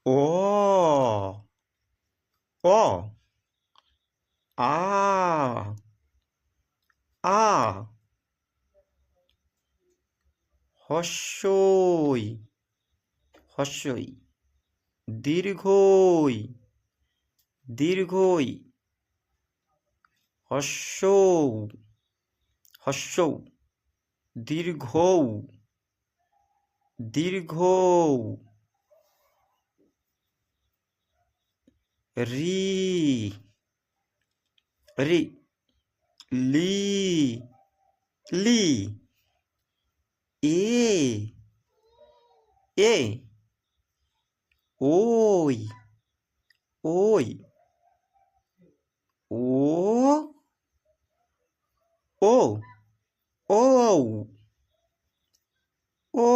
অ অ আ আ হস্যই হস্যই দীর্ঘই দীর্ঘই হস্যৌ হস্যৌ দীর্ঘৌ দীর্ঘৌ রি রি লি লি এ এ ওই ওই ও ও ও ও